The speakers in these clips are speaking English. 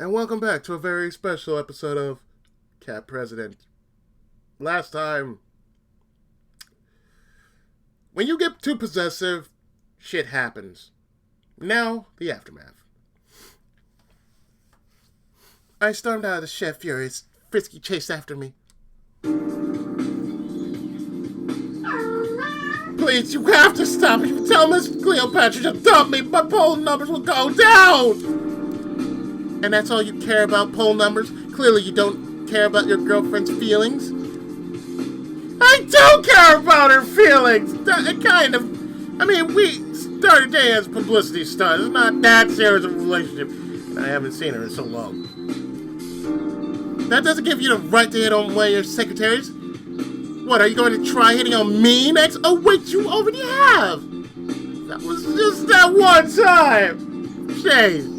And welcome back to a very special episode of Cat President. Last time, when you get too possessive, shit happens. Now, the aftermath. I stormed out of the shed furious. Frisky chased after me. Please, you have to stop. If you tell Miss Cleopatra to dump me, my poll numbers will go down. And that's all you care about, poll numbers? Clearly you don't care about your girlfriend's feelings. I don't care about her feelings! We started dating as publicity stunt. It's not that serious a relationship. And I haven't seen her in so long. That doesn't give you the right to hit on one of your secretaries. What, are you going to try hitting on me next? Oh wait, you already have! That was just that one time! Shame.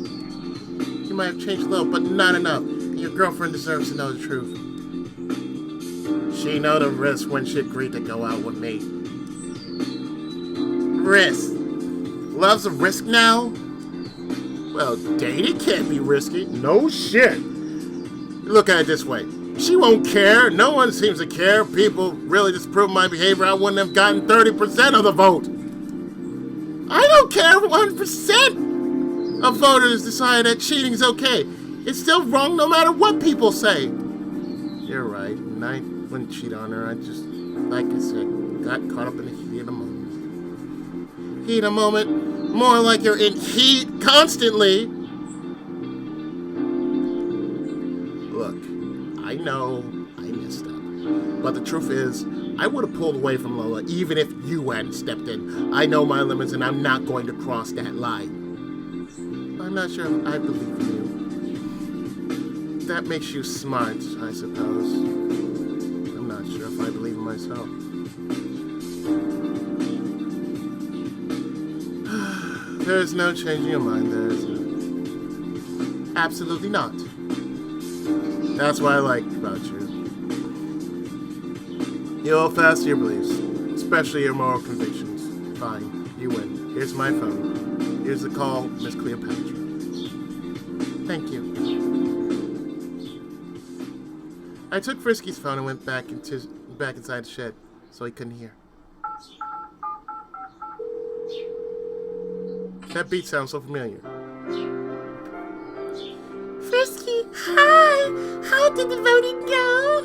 You might have changed a little, but not enough. And your girlfriend deserves to know the truth. She know the risk when she agreed to go out with me. Risk. Love's a risk now? Well, dating can't be risky. No shit. Look at it this way. She won't care. No one seems to care. People really disapprove my behavior. I wouldn't have gotten 30% of the vote. I don't care if 1% of voters decide that cheating is okay. It's still wrong no matter what people say. You're right. And I wouldn't cheat on her. I just, like I said, got caught up in the heat of the moment. Heat of the moment? More like you're in heat constantly. Look, I know I messed up. But the truth is, I would have pulled away from Lola even if you hadn't stepped in. I know my limits and I'm not going to cross that line. I'm not sure if I believe in you. That makes you smart, I suppose. I'm not sure if I believe in myself. There's no changing your mind, there is no. Absolutely not. That's what I like about you. You hold fast to your beliefs, especially your moral convictions. Fine, you win. Here's my phone. Here's the call, Miss Cleopatra. Thank you. I took Frisky's phone and went back inside the shed, so he couldn't hear. That beat sounds so familiar. Frisky, hi! How did the voting go?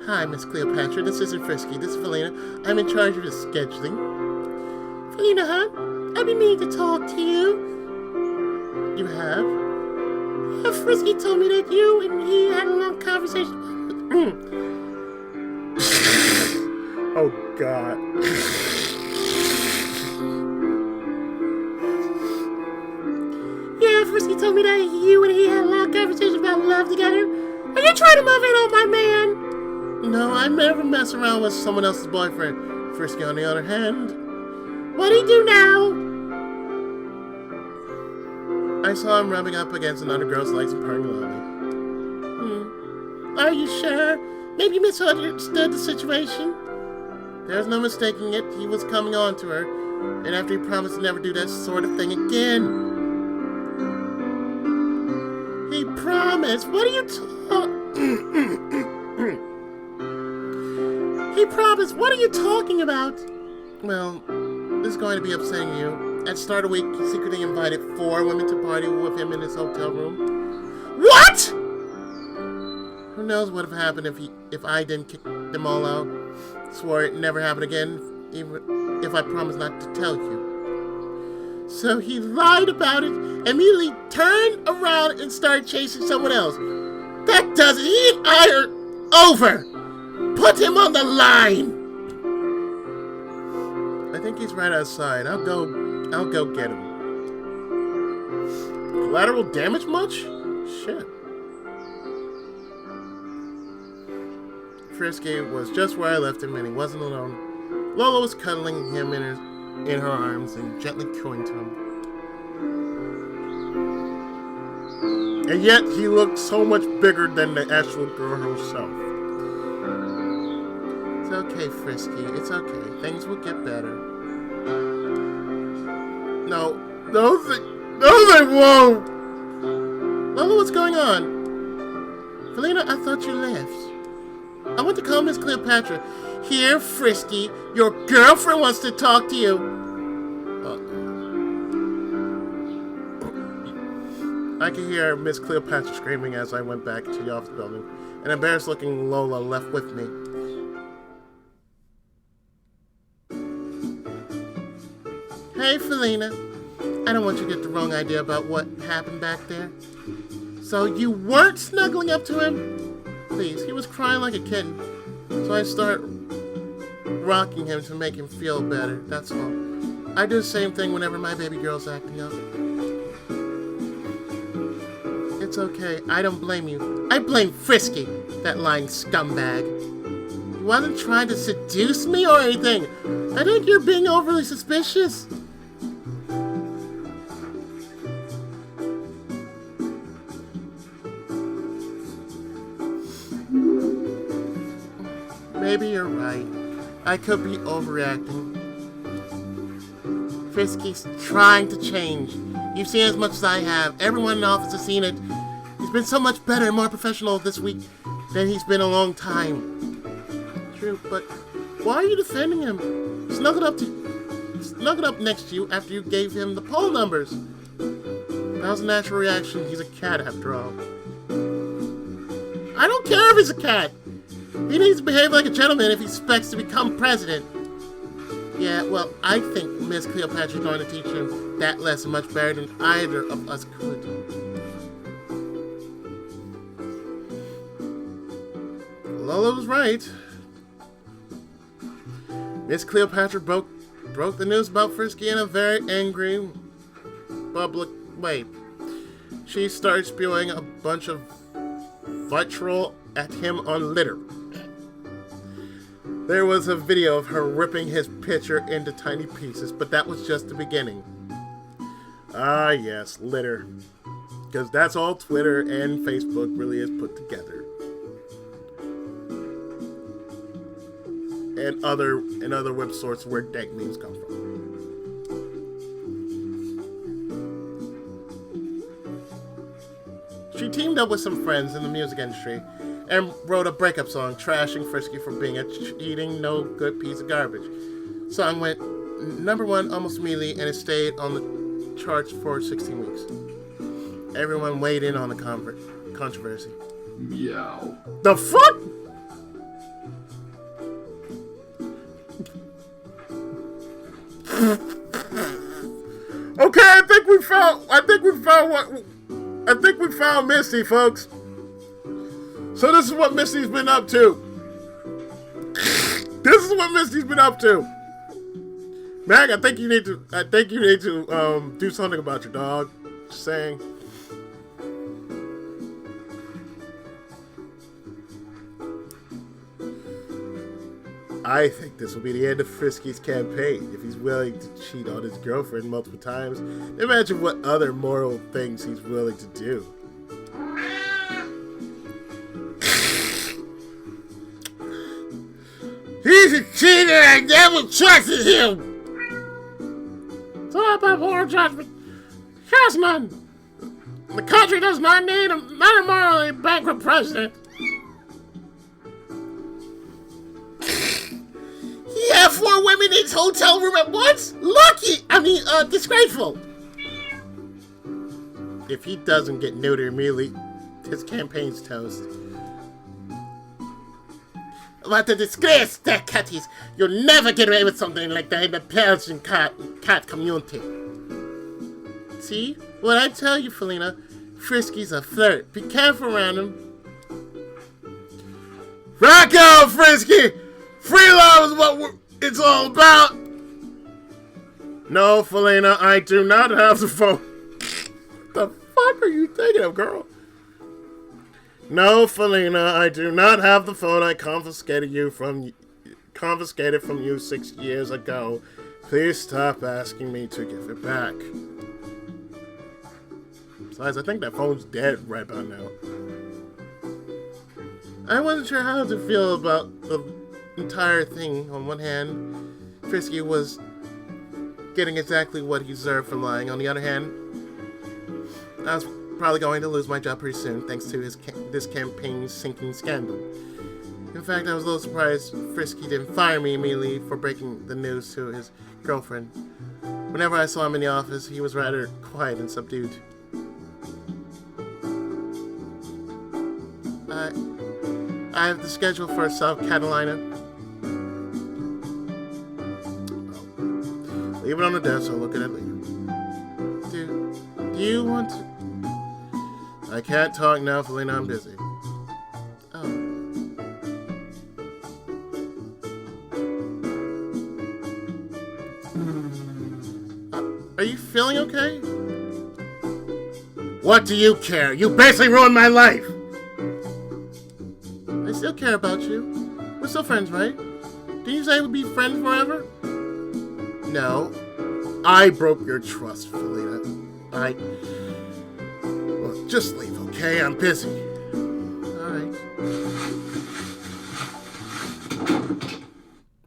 Hi, Miss Cleopatra. This isn't Frisky. This is Felina. I'm in charge of the scheduling. Felina, huh? I've been meaning to talk to you. You have? Yeah, Frisky told me that you and he had a long conversation. Oh, God. Yeah, Frisky told me that you and he had a long conversation about love together. Are you trying to move in on my man? No, I never mess around with someone else's boyfriend. Frisky, on the other hand. What do you do now? I saw him rubbing up against another girl's legs and purring loudly. Are you sure? Maybe you misunderstood the situation? There's no mistaking it. He was coming on to her. And after he promised to never do that sort of thing again. He promised? What are you He promised? What are you talking about? Well, this is going to be upsetting you. At the start of the week, he secretly invited 4 women to party with him in his hotel room. What?! Who knows what would have happened if I didn't kick them all out? Swore it never happened again, even if I promised not to tell you. So he lied about it, immediately turned around and started chasing someone else. That does it! He and I are over! Put him on the line! I think he's right outside. I'll go get him. Collateral damage much? Shit. Frisky was just where I left him and he wasn't alone. Lola was cuddling him in her arms and gently cooing to him. And yet he looked so much bigger than the actual girl herself. It's okay, Frisky. It's okay. Things will get better. No, they won't. Lola, what's going on? Felina, I thought you left. I went to call Miss Cleopatra. Here, Frisky, your girlfriend wants to talk to you. I could hear Miss Cleopatra screaming as I went back to the office building. An embarrassed-looking Lola left with me. Hey, Felina. I don't want you to get the wrong idea about what happened back there. So you weren't snuggling up to him? Please, he was crying like a kitten. So I start rocking him to make him feel better, that's all. I do the same thing whenever my baby girl's acting up. It's okay, I don't blame you. I blame Frisky, that lying scumbag. He wasn't trying to seduce me or anything. I think you're being overly suspicious. Maybe you're right. I could be overreacting. Frisky's trying to change. You've seen as much as I have. Everyone in the office has seen it. He's been so much better and more professional this week than he's been a long time. True, but why are you defending him? Snuggled up next to you after you gave him the poll numbers. That was a natural reaction. He's a cat after all. I don't care if he's a cat. He needs to behave like a gentleman if he expects to become president. Yeah, well, I think Miss Cleopatra is going to teach him that lesson much better than either of us could. Lola was right. Miss Cleopatra broke the news about Frisky in a very angry, public way. She started spewing a bunch of vitriol at him on litter. There was a video of her ripping his picture into tiny pieces, but that was just the beginning. Ah, yes, litter. Because that's all Twitter and Facebook really is put together. And other web sources where dank memes come from. She teamed up with some friends in the music industry and wrote a breakup song trashing Frisky for being a cheating, no good piece of garbage. Song went #1 almost immediately, and it stayed on the charts for 16 weeks. Everyone weighed in on the controversy. Meow. The fuck? Okay, I think we found Misty, folks. So this is what Misty's been up to. Mag, I think you need to do something about your dog. Just saying. I think this will be the end of Frisky's campaign if he's willing to cheat on his girlfriend multiple times. Imagine what other moral things he's willing to do. He's a cheater. I never trusted him. Stop my poor judgment. Trust none. The country does not need a morally bankrupt president. He had 4 women in his hotel room at once? Disgraceful. If he doesn't get neutered immediately, his campaign's toast. What a disgrace, that catties. You'll never get away with something like that in the Belgian cat community. See? What I tell you, Felina, Frisky's a flirt. Be careful around him. Rock out, Frisky! Free love is what it's all about! No, Felina, I do not have the phone. What the fuck are you thinking of, girl? No, Felina, I do not have the phone I confiscated from you 6 years ago. Please stop asking me to give it back. Besides, I think that phone's dead right about now. I wasn't sure how to feel about the entire thing. On one hand, Frisky was getting exactly what he deserved for lying. On the other hand, I was probably going to lose my job pretty soon thanks to this campaign's sinking scandal. In fact, I was a little surprised Frisky didn't fire me immediately for breaking the news to his girlfriend. Whenever I saw him in the office, he was rather quiet and subdued. I have the schedule for South Carolina. Leave it on the desk, I'll look at it later. Do you want to... I can't talk now, Felina, I'm busy. Oh. Are you feeling okay? What do you care? You basically ruined my life! I still care about you. We're still friends, right? Didn't you say we'd be friends forever? No. I broke your trust, Felina. Well, just leave, okay? I'm busy. Alright.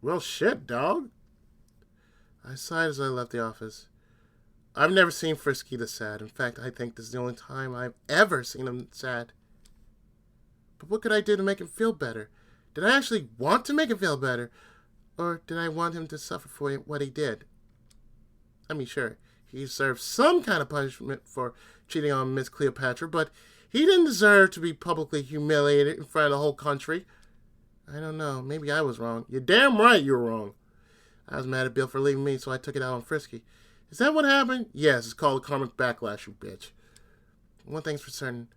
Well, shit, dog. I sighed as I left the office. I've never seen Frisky this sad. In fact, I think this is the only time I've ever seen him sad. But what could I do to make him feel better? Did I actually want to make him feel better? Or did I want him to suffer for what he did? I mean, sure, he deserved some kind of punishment for cheating on Miss Cleopatra, but he didn't deserve to be publicly humiliated in front of the whole country. I don't know. Maybe I was wrong. You're damn right you were wrong. I was mad at Bill for leaving me, so I took it out on Frisky. Is that what happened? Yes, it's called a karmic backlash, you bitch. One thing's for certain.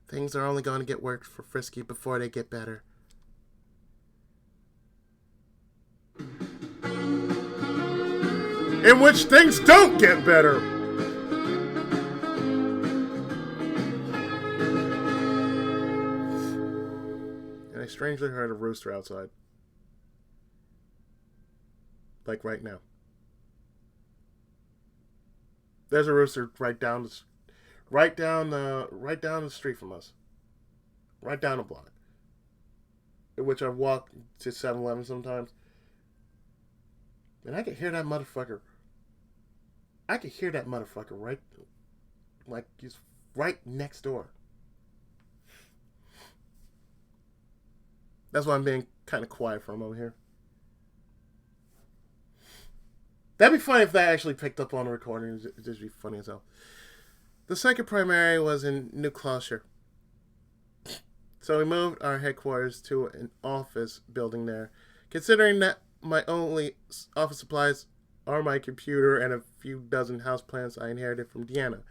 Things are only going to get worse for Frisky before they get better. In which things don't get better. And I strangely heard a rooster outside. Like right now. There's a rooster right down the street from us. Right down the block. In which I walk to 7-Eleven sometimes. And I can hear that motherfucker. Right, like he's right next door. That's why I'm being kind of quiet for him over here. That'd be funny if that actually picked up on the recording. It'd just be funny as hell. The second primary was in New Closure. So we moved our headquarters to an office building there. Considering that my only office supplies are my computer and a few dozen houseplants I inherited from Deanna.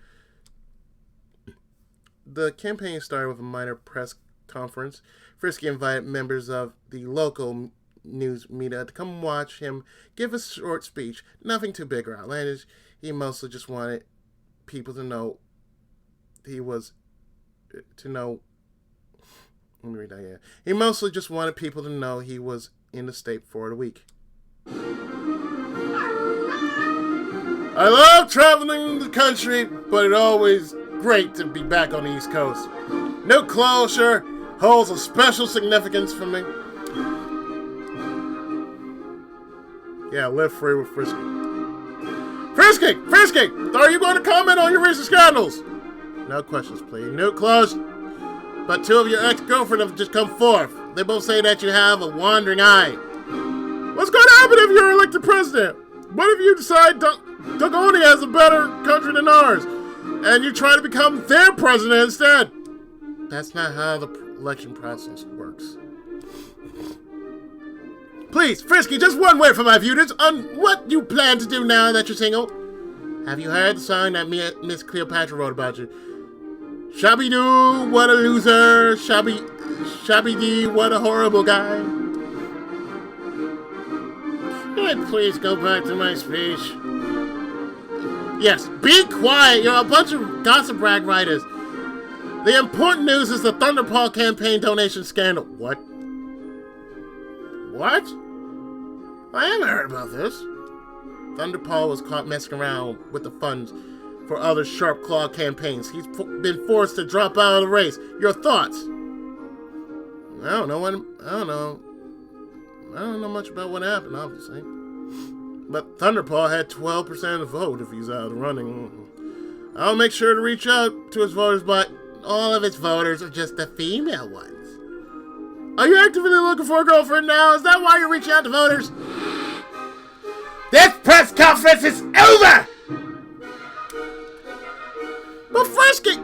The campaign started with a minor press conference. Frisky invited members of the local news media to come watch him give a short speech. Nothing too big or outlandish. He mostly just wanted people to know he was... Let me read that again. He mostly just wanted people to know he was in the state for the week. I love traveling the country, but it's always great to be back on the East Coast. New Closure holds a special significance for me. Yeah, live free with Frisky. Frisky! Are you going to comment on your recent scandals? No questions, please. New Closure. But two of your ex-girlfriends have just come forth. They both say that you have a wandering eye. What's going to happen if you're elected president? What if you decide Dugoni has a better country than ours, and you try to become their president instead? That's not how the election process works. Please, Frisky, just one word for my viewers on what you plan to do now that you're single. Have you heard the song that Miss Cleopatra wrote about you? Shabby-doo, what a loser. Shabby-dee, what a horrible guy. Can I please go back to my speech? Yes, be quiet. You're a bunch of gossip rag writers. The important news is the Thunderpaw campaign donation scandal. What? What? I haven't heard about this. Thunderpaw was caught messing around with the funds for other Sharp Claw campaigns. He's been forced to drop out of the race. Your thoughts? I don't know much about what happened, obviously. But Thunderpaw had 12% of the vote if he's out of running. I'll make sure to reach out to his voters, but all of his voters are just the female ones. Are you actively looking for a girlfriend now? Is that why you're reaching out to voters? This press conference is over! But Frisky...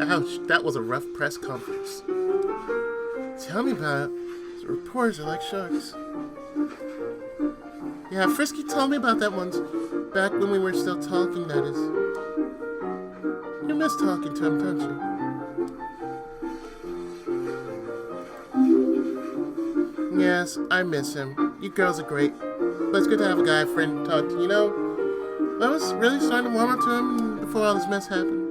Ouch, that was a rough press conference. Tell me about it. The reporters are like sharks. Yeah, Frisky told me about that once. Back when we were still talking, that is. You miss talking to him, don't you? Yes, I miss him. You girls are great. But it's good to have a guy friend to talk to. You know, I was really starting to warm up to him before all this mess happened.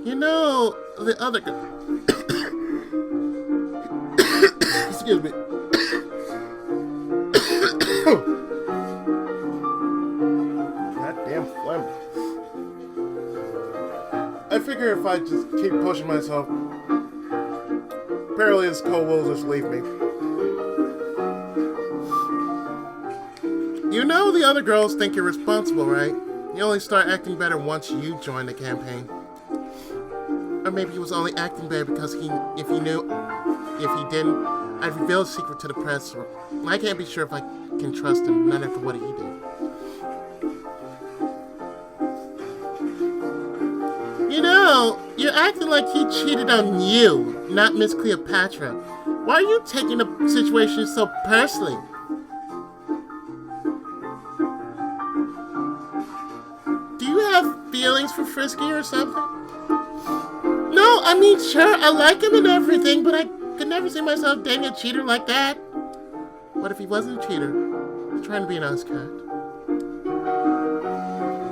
You know, the other guy... Excuse me. Goddamn phlegm. I figure if I just keep pushing myself, apparently this cold will just leave me. You know the other girls think you're responsible, right? You only start acting better once you join the campaign. Or maybe he was only acting better because if he didn't, I'd reveal a secret to the press. I can't be sure if I can trust him, not after what he did. You know, you're acting like he cheated on you, not Miss Cleopatra. Why are you taking the situation so personally? Do you have feelings for Frisky or something? No, I mean, sure, I like him and everything, but I could never see myself dating a cheater like that. What if he wasn't a cheater? He's trying to be an honest cat.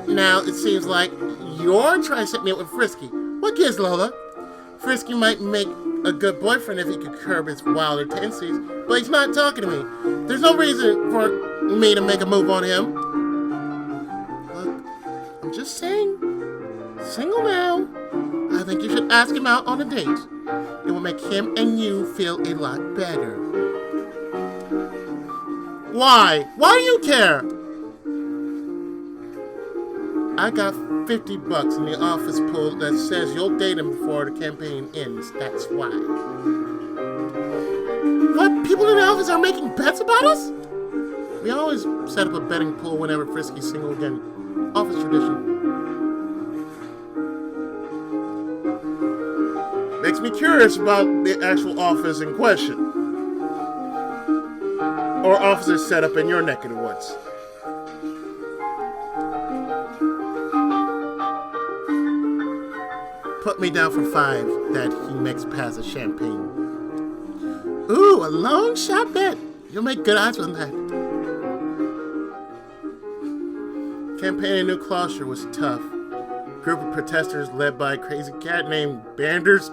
Now, it seems like you're trying to set me up with Frisky. What gives, Lola? Frisky might make a good boyfriend if he could curb his wilder tendencies, but he's not talking to me. There's no reason for me to make a move on him. Look, I'm just saying, single now. I think you should ask him out on a date. It will make him and you feel a lot better. Why? Why do you care? I got $50 in the office pool that says you'll date him before the campaign ends. That's why. What? People in the office are making bets about us? We always set up a betting pool whenever Frisky's single again. Office tradition. Makes me curious about the actual office in question. Or offices set up in your neck of the woods. Put me down for 5 that he makes pass of champagne. Ooh, a long shot bet. You'll make good odds on that. Campaign in New Claustre was tough. Group of protesters led by a crazy cat named Banders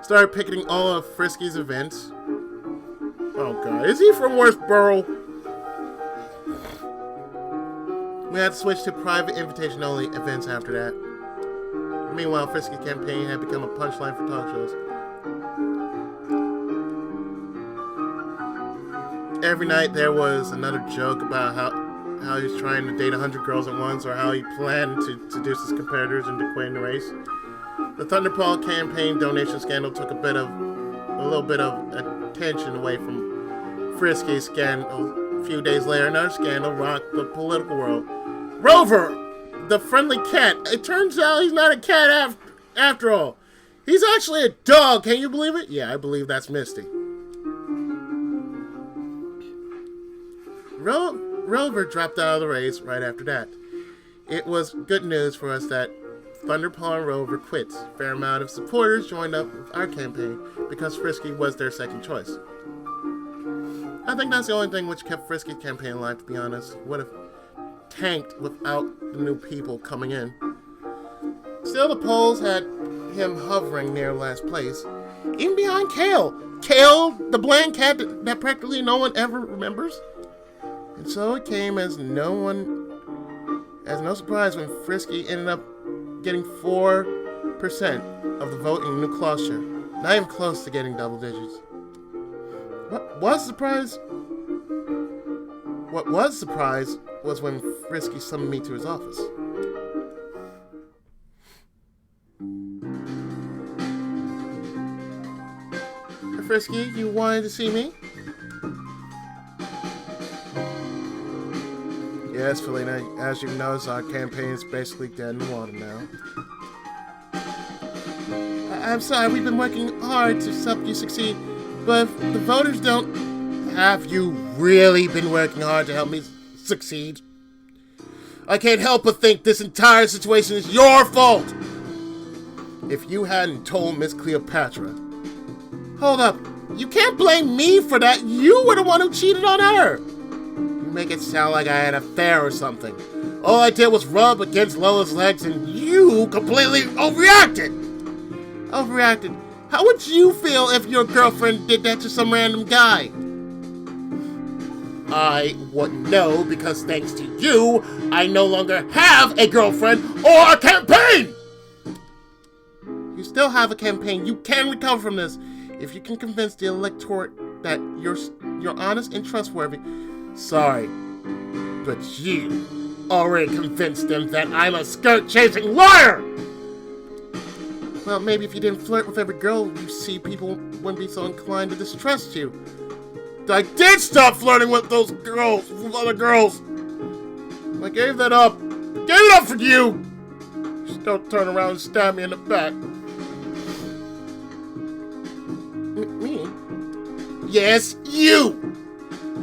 started picketing all of Frisky's events. Oh god, is he from Westboro? We had to switch to private invitation-only events after that. Meanwhile, Frisky's campaign had become a punchline for talk shows. Every night there was another joke about how he was trying to date 100 girls at once, or how he planned to seduce his competitors into quitting the race. The Thunderpaw campaign donation scandal took a little bit of attention away from Frisky's scandal. A few days later, another scandal rocked the political world. Rover, the friendly cat. It turns out he's not a cat after all. He's actually a dog. Can you believe it? Yeah, I believe that's Misty. Rover dropped out of the race right after that. It was good news for us that Thunderpaw and Rover quit. A fair amount of supporters joined up with our campaign because Frisky was their second choice. I think that's the only thing which kept Frisky's campaign alive, to be honest. Would have tanked without the new people coming in. Still, the polls had him hovering near last place, even behind Kale. Kale, the bland cat that practically no one ever remembers. And so it came as no surprise when Frisky ended up getting 4% of the vote in New Claustre. Not even close to getting double digits. What was surprised? What was surprised was when Frisky summoned me to his office. Hey, Frisky, you wanted to see me? Yes, Felina, as you notice, our campaign is basically dead in the water now. I'm sorry, we've been working hard to help you succeed, but if the voters don't... Have you really been working hard to help me succeed? I can't help but think this entire situation is your fault! If you hadn't told Miss Cleopatra... Hold up, you can't blame me for that, you were the one who cheated on her! You make it sound like I had an affair or something. All I did was rub against Lola's legs and you completely overreacted! Overreacted? How would you feel if your girlfriend did that to some random guy? I wouldn't know because thanks to you, I no longer have a girlfriend or a campaign! You still have a campaign. You can recover from this. If you can convince the electorate that you're honest and trustworthy. Sorry, but you already convinced them that I'm a skirt-chasing liar! Well, maybe if you didn't flirt with every girl you see, people wouldn't be so inclined to distrust you. I did stop flirting with those girls, with other girls. I gave that up. I gave it up for you. Just don't turn around and stab me in the back. Me? Yes, you.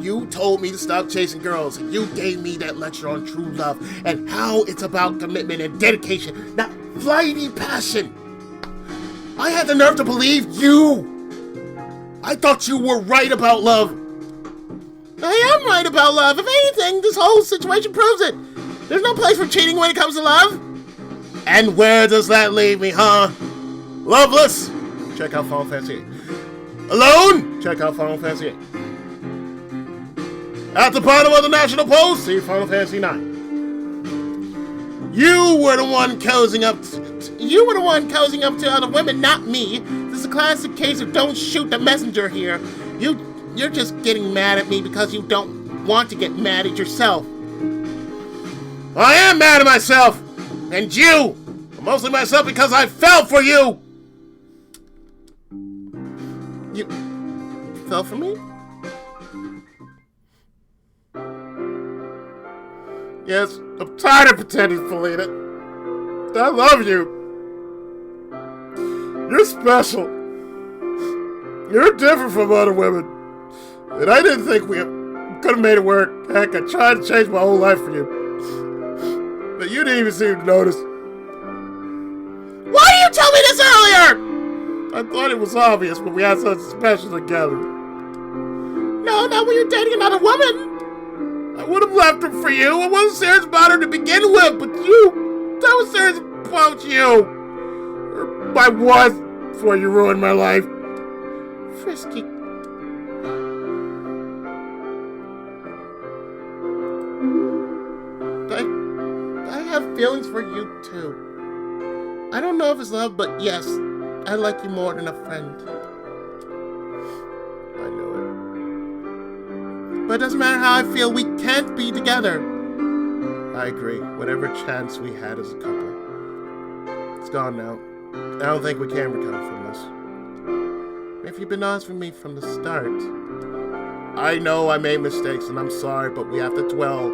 You told me to stop chasing girls, and you gave me that lecture on true love and how it's about commitment and dedication, not flighty passion. I had the nerve to believe you. I thought you were right about love. I am right about love. If anything, this whole situation proves it. There's no place for cheating when it comes to love. And where does that leave me, huh? Loveless? Check out Final Fantasy VIII. Alone? Check out Final Fantasy VIII. At the bottom of the national post, see Final Fantasy IX. You were the one cozying up to other women, not me. This is a classic case of don't shoot the messenger here. You're just getting mad at me because you don't want to get mad at yourself. I am mad at myself! And you! Mostly myself because I fell for you! You fell for me? Yes, I'm tired of pretending, Felina. I love you. You're special. You're different from other women. And I didn't think we could have made it work. Heck, I tried to change my whole life for you. But you didn't even seem to notice. Why didn't you tell me this earlier? I thought it was obvious when we had something special together. No, not when you're dating another woman. I would have left her for you. I wasn't serious about her to begin with, but I was serious about you. Or I was before you ruined my life. Frisky. I have feelings for you too. I don't know if it's love, but yes, I like you more than a friend. I know it. But it doesn't matter how I feel, we can't be together. I agree. Whatever chance we had as a couple, it's gone now. I don't think we can recover from this. If you've been honest with me from the start, I know I made mistakes and I'm sorry, but we have to dwell.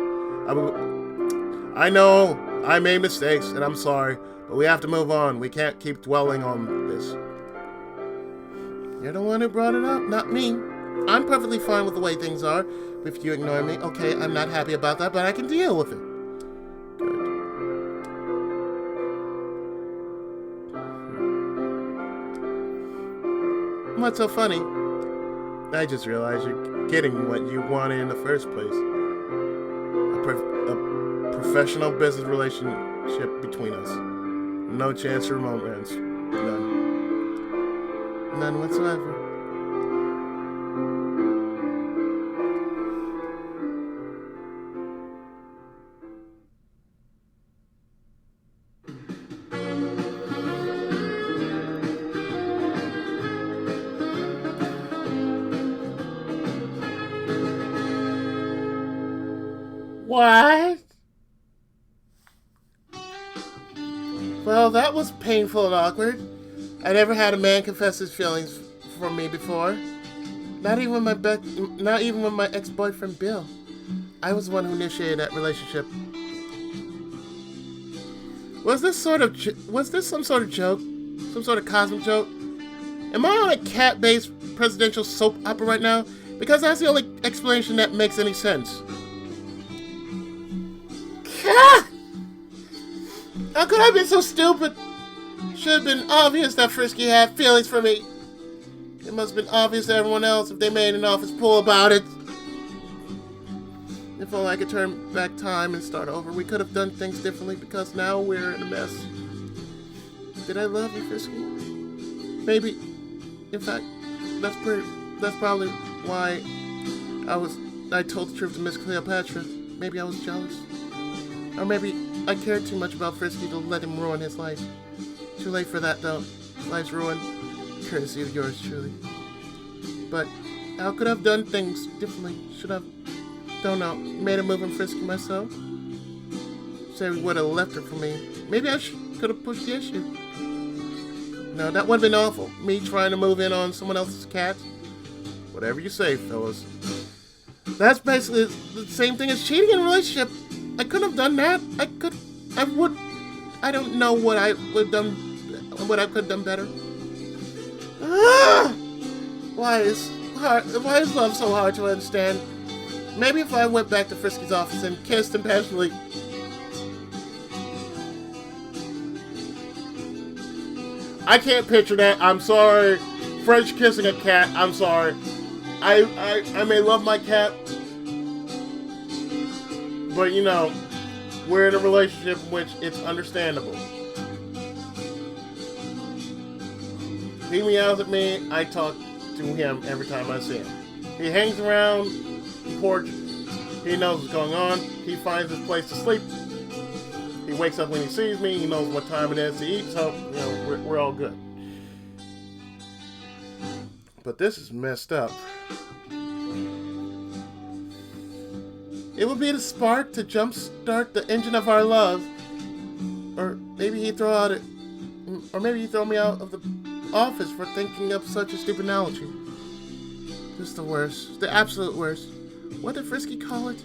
I know I made mistakes and I'm sorry, but we have to move on. We can't keep dwelling on this. You're the one who brought it up, not me. I'm perfectly fine with the way things are. If you ignore me, okay, I'm not happy about that, but I can deal with it. Good. What's so funny? I just realized you're getting what you wanted in the first place. A professional business relationship between us. No chance for romance. None. None whatsoever. What? Well, that was painful and awkward. I never had a man confess his feelings for me before. Not even with my ex-boyfriend Bill. I was the one who initiated that relationship. Was this some sort of joke? Some sort of cosmic joke? Am I on a cat-based presidential soap opera right now? Because that's the only explanation that makes any sense. How could I have been so stupid? Should have been obvious that Frisky had feelings for me. It must have been obvious to everyone else if they made an office pool about it. If only I could turn back time and start over, we could have done things differently because now we're in a mess. Did I love you, Frisky? Maybe. In fact, that's probably why I told the truth to Miss Cleopatra. Maybe I was jealous. Or maybe I cared too much about Frisky to let him ruin his life. Too late for that, though. Life's ruined. Courtesy of yours, truly. But how could I have done things differently? Should I have, don't know, made a move on Frisky myself? Say we would have left her for me. Maybe I could have pushed the issue. No, that would have been awful. Me trying to move in on someone else's cat. Whatever you say, fellas. That's basically the same thing as cheating in a relationship. I couldn't have done that. I don't know what I would have done, what I could have done better. Why is love so hard to understand? Maybe if I went back to Frisky's office and kissed him passionately. I can't picture that. I'm sorry. French kissing a cat. I'm sorry. I may love my cat, but you know, we're in a relationship in which it's understandable. He meows at me, I talk to him every time I see him. He hangs around the porch, he knows what's going on, he finds his place to sleep. He wakes up when he sees me, he knows what time it is to eat, so, you know, we're all good. But this is messed up. It would be the spark to jumpstart the engine of our love. Or maybe he'd throw me out of the office for thinking up such a stupid analogy. This is the worst. The absolute worst. What did Frisky call it?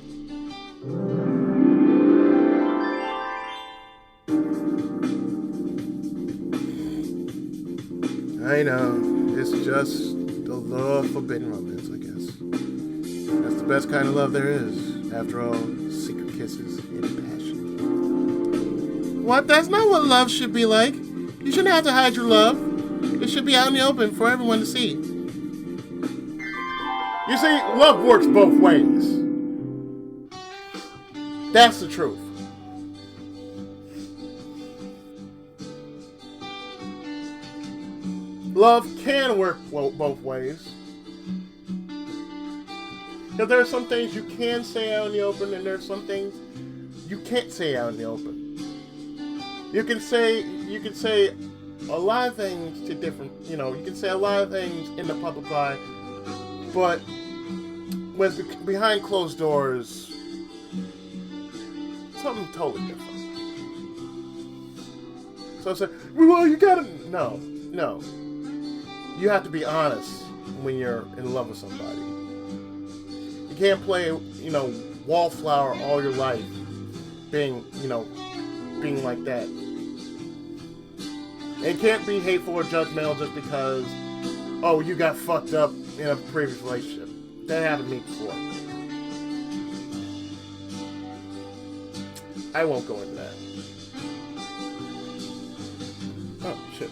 I know. It's just the love of forbidden romance, I guess. That's the best kind of love there is. After all, secret kisses and passion. What? That's not what love should be like. You shouldn't have to hide your love. It should be out in the open for everyone to see. You see, love works both ways. That's the truth. Love can work both ways. Because there are some things you can say out in the open, and there are some things you can't say out in the open. You can say a lot of things to different, you can say a lot of things in the public eye, but when behind closed doors, something totally different. So I said, well, you gotta, no. You have to be honest when you're in love with somebody. You can't play, wallflower all your life, being like that. It can't be hateful or judgmental just because, you got fucked up in a previous relationship. That happened to me before. I won't go into that. Oh, shit.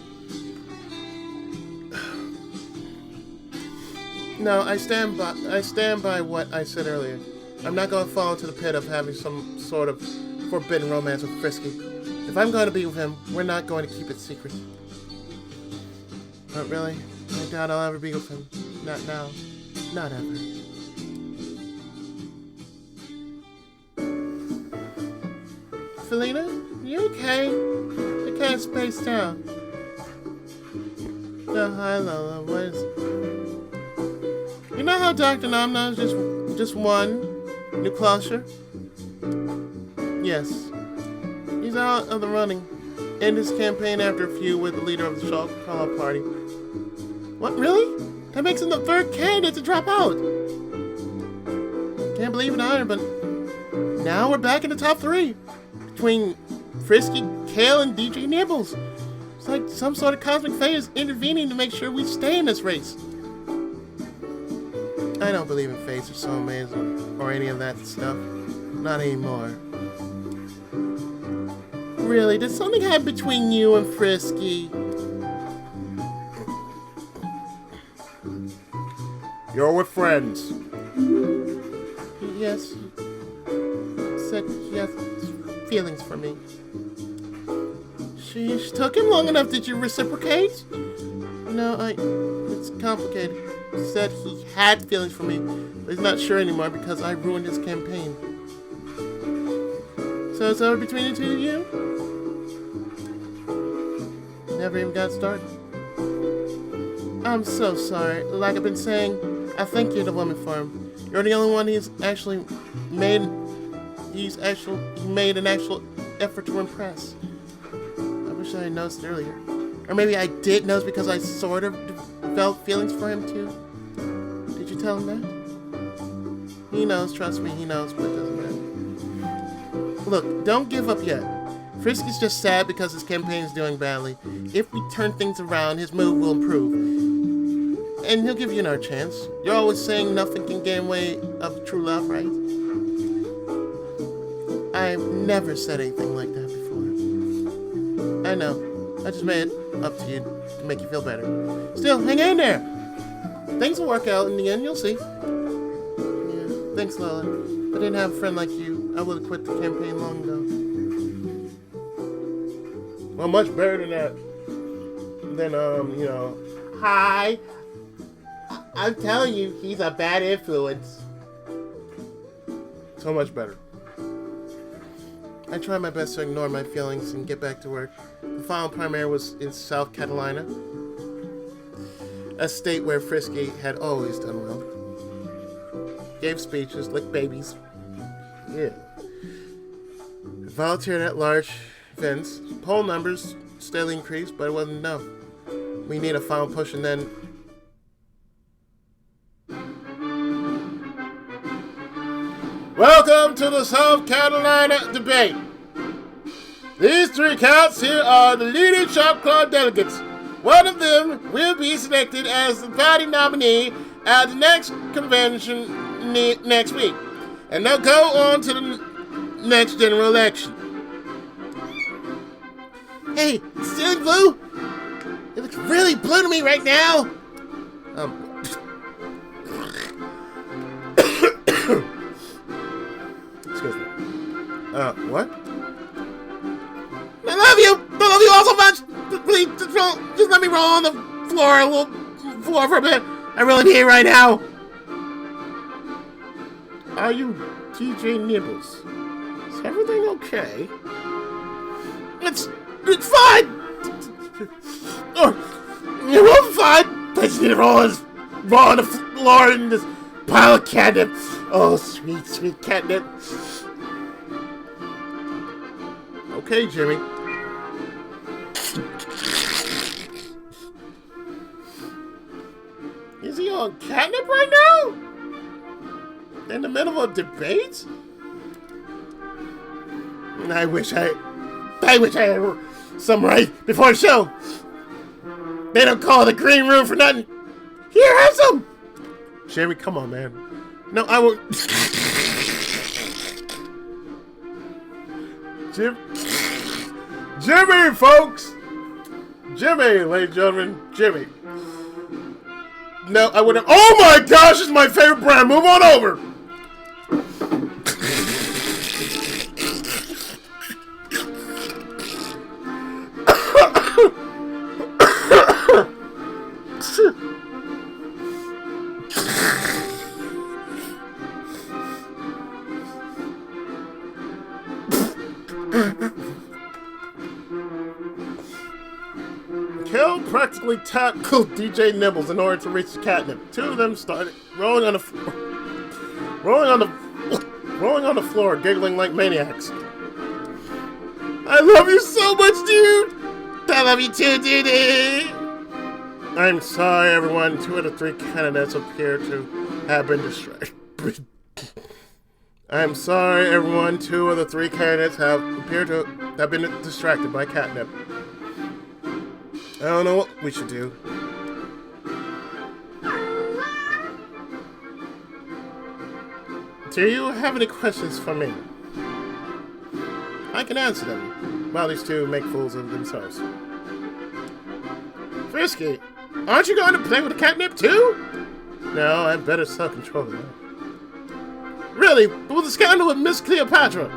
No, I stand by what I said earlier. I'm not going to fall into the pit of having some sort of forbidden romance with Frisky. If I'm going to be with him, we're not going to keep it secret. But really, I doubt I'll ever be with him. Not now. Not ever. Felina, you okay? I can't space down. No, hi Lola, what is it? You know how Dr. Namna is just one new closure? Yes. He's out of the running. Ended his campaign after a feud with the leader of the call-out party. What, really? That makes him the third candidate to drop out. Can't believe it either, but now we're back in the top 3. Between Frisky, Kale, and DJ Nibbles. It's like some sort of cosmic fate is intervening to make sure we stay in this race. I don't believe in fates or soulmates or any of that stuff. Not anymore. Really, did something happen between you and Frisky? You're with friends. Yes. He said he has feelings for me. She took him long enough. Did you reciprocate? No, it's complicated. He said he had feelings for me, but he's not sure anymore because I ruined his campaign. So it's over between the two of you? Never even got started. I'm so sorry. Like I've been saying, I think you're the woman for him. You're the only one he made an actual effort to impress. I wish I had noticed earlier. Or maybe I did notice because I sort of developed feelings for him too. Did you tell him that? He knows, trust me, he knows, but it doesn't matter. Look, don't give up yet. Frisky's just sad because his campaign is doing badly. If we turn things around, his mood will improve. And he'll give you another chance. You're always saying nothing can get in the way of true love, right? I've never said anything like that before. I know. I just made it up to you to make you feel better. Still, hang in there. Things will work out in the end, you'll see. Yeah, thanks, Lola. If I didn't have a friend like you, I would have quit the campaign long ago. Well, much better than that. Hi. I'm telling you, he's a bad influence. So much better. I tried my best to ignore my feelings and get back to work. The final primary was in South Carolina, a state where Frisky had always done well. Gave speeches, licked babies. Yeah. Volunteered at large events. Poll numbers steadily increased, but it wasn't enough. We need a final push and then... Welcome to the South Carolina debate. These 3 counts here are the leading shop club delegates. One of them will be selected as the party nominee at the next convention next week. And they'll go on to the next general election. Hey, stealing blue? It looks really blue to me right now. Excuse me. What? I love you! I love you all so much! Please, just let me roll on the floor for a bit. I really need it right now. Are you DJ Nibbles? Is everything okay? It's fine! Oh, it was fine! I just need to roll on the floor in this pile of catnip. Oh, sweet, sweet catnip. Okay, Jimmy. Is he on catnip right now? In the middle of a debate? I wish I had some right before the show. They don't call it the green room for nothing. Here, have some. Jimmy, come on, man. No, I won't. Jimmy, folks. Jimmy, ladies and gentlemen, Jimmy. No, I wouldn't. Oh my gosh, it's my favorite brand. Move on over. Kel practically tackled DJ Nibbles in order to reach the catnip. 2 of them started rolling on the rolling on the floor, giggling like maniacs. I love you so much, dude! I love you too, dude! I'm sorry, everyone. 2 of the 3 candidates appear to have been distracted. I'm sorry, everyone. 2 of the 3 candidates appear to have been distracted by catnip. I don't know what we should do. Do you have any questions for me? I can answer them, while these 2 make fools of themselves. Frisky, aren't you going to play with the catnip too? No, I have better self-control than that. Really? But with the scandal with Miss Cleopatra?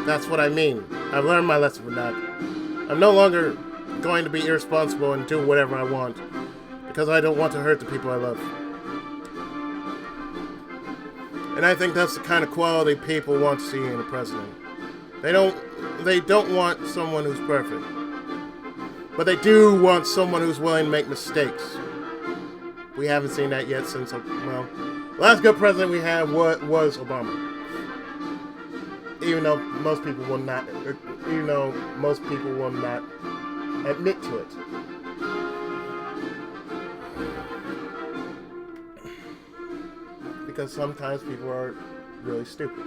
That's what I mean. I've learned my lesson from that. I'm no longer going to be irresponsible and do whatever I want, because I don't want to hurt the people I love. And I think that's the kind of quality people want to see in a president. They don't want someone who's perfect. But they do want someone who's willing to make mistakes. We haven't seen that yet since, well, the last good president we had was Obama. Even though most people will not admit to it. Because sometimes people are really stupid.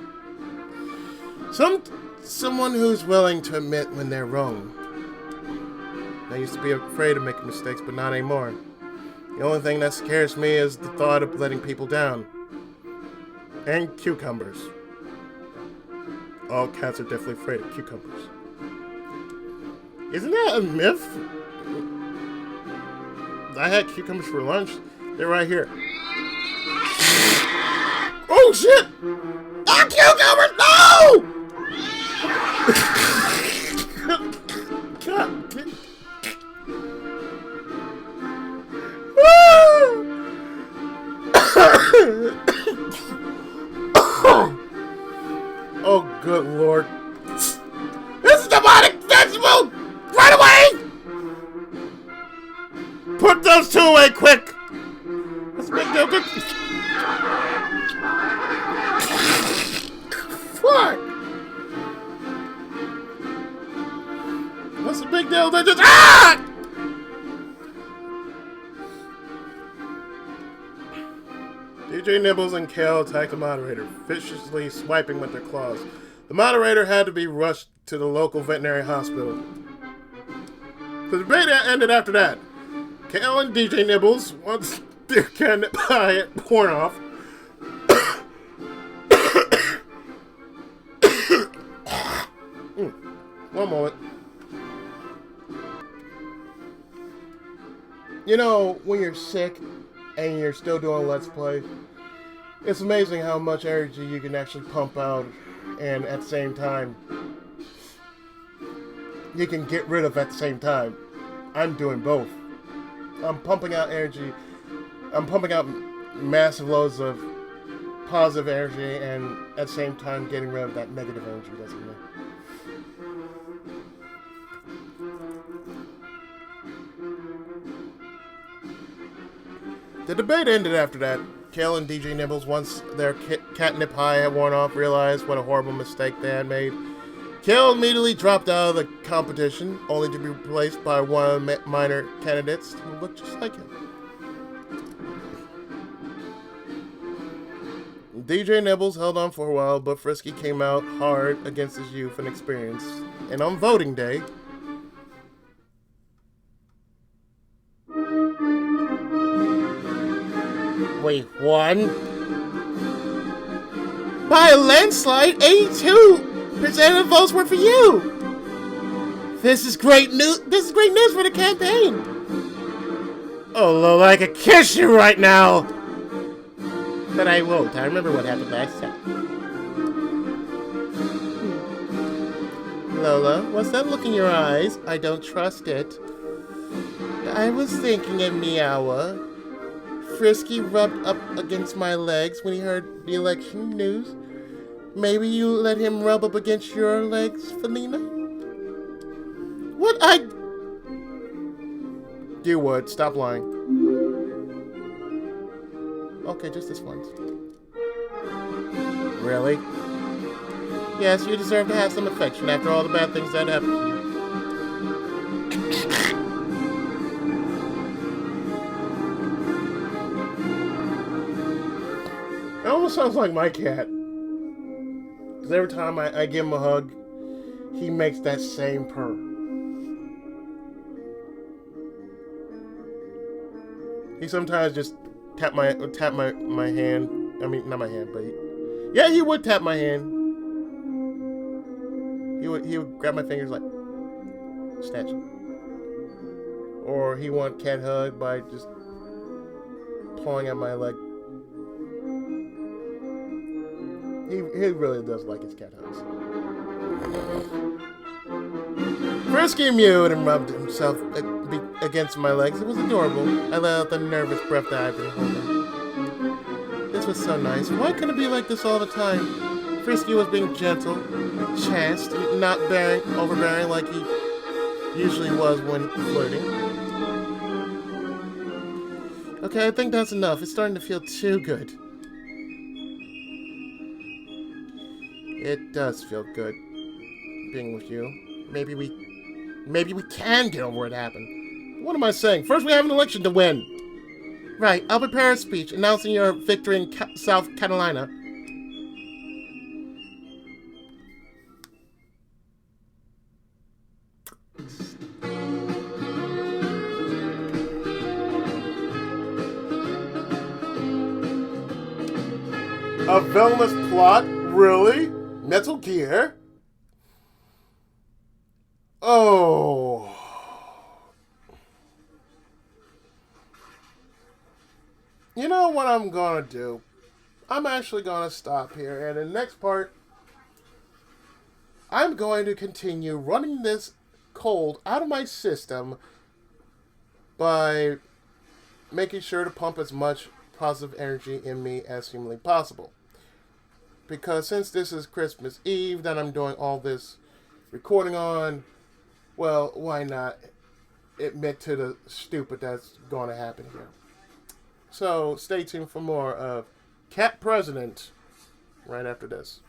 Someone who's willing to admit when they're wrong. I used to be afraid of making mistakes, but not anymore. The only thing that scares me is the thought of letting people down. And cucumbers. All cats are definitely afraid of cucumbers. Isn't that a myth? I had cucumbers for lunch. They're right here. Oh shit! Ah, cucumbers! No! God. Oh, good lord. This is demonic vegetable! Right away! Put those 2 away, quick! Let's make no good. Fuck! What's the big deal? They're just DJ Nibbles and Kale attacked the moderator, viciously swiping with their claws. The moderator had to be rushed to the local veterinary hospital. The debate ended after that. Kale and DJ Nibbles, once their catnip pie worn off, one moment. You know, when you're sick and you're still doing Let's Play, it's amazing how much energy you can actually pump out, and at the same time, you can get rid of at the same time. I'm doing both. I'm pumping out energy. I'm pumping out massive loads of positive energy, and at the same time getting rid of that negative energy, doesn't it? The debate ended after that. Kale and DJ Nibbles, once their catnip high had worn off, realized what a horrible mistake they had made. Kale immediately dropped out of the competition, only to be replaced by one of the minor candidates who looked just like him. DJ Nibbles held on for a while, but Frisky came out hard against his youth and experience. And on voting day, we won by a landslide. 82% of votes were for you. This is great news. This is great news for the campaign. Oh, Lola, I could kiss you right now. But I won't. I remember what happened last time. Lola, what's that look in your eyes? I don't trust it. I was thinking of Meowa. Frisky rubbed up against my legs when he heard the election news. Maybe you let him rub up against your legs, Felina? What You would. Stop lying. Okay, just this once. Really? Yes, you deserve to have some affection after all the bad things that happened to you. It almost sounds like my cat. Because every time I give him a hug, he makes that same purr. He sometimes just tap my hand. I mean, not my hand, but yeah, he would tap my hand. He would grab my fingers like snatch, or he want cat hug by just pawing at my leg. He really does like his cat hugs. Frisky mewed and rubbed himself against my legs. It was adorable. I let out the nervous breath that I've been holding. This was so nice. Why couldn't it be like this all the time? Frisky was being gentle, chaste, not overbearing like he usually was when flirting. Okay, I think that's enough. It's starting to feel too good. It does feel good being with you. Maybe we can get over what happened. What am I saying? First, we have an election to win. Right, I'll prepare a speech announcing your victory in South Carolina. A villainous plot? Really? Metal Gear? Oh. You know what I'm gonna do? I'm actually gonna stop here, and in the next part, I'm going to continue running this cold out of my system by making sure to pump as much positive energy in me as humanly possible. Because since this is Christmas Eve that I'm doing all this recording on, well, why not admit to the stupid that's going to happen here. So stay tuned for more of Cat President right after this.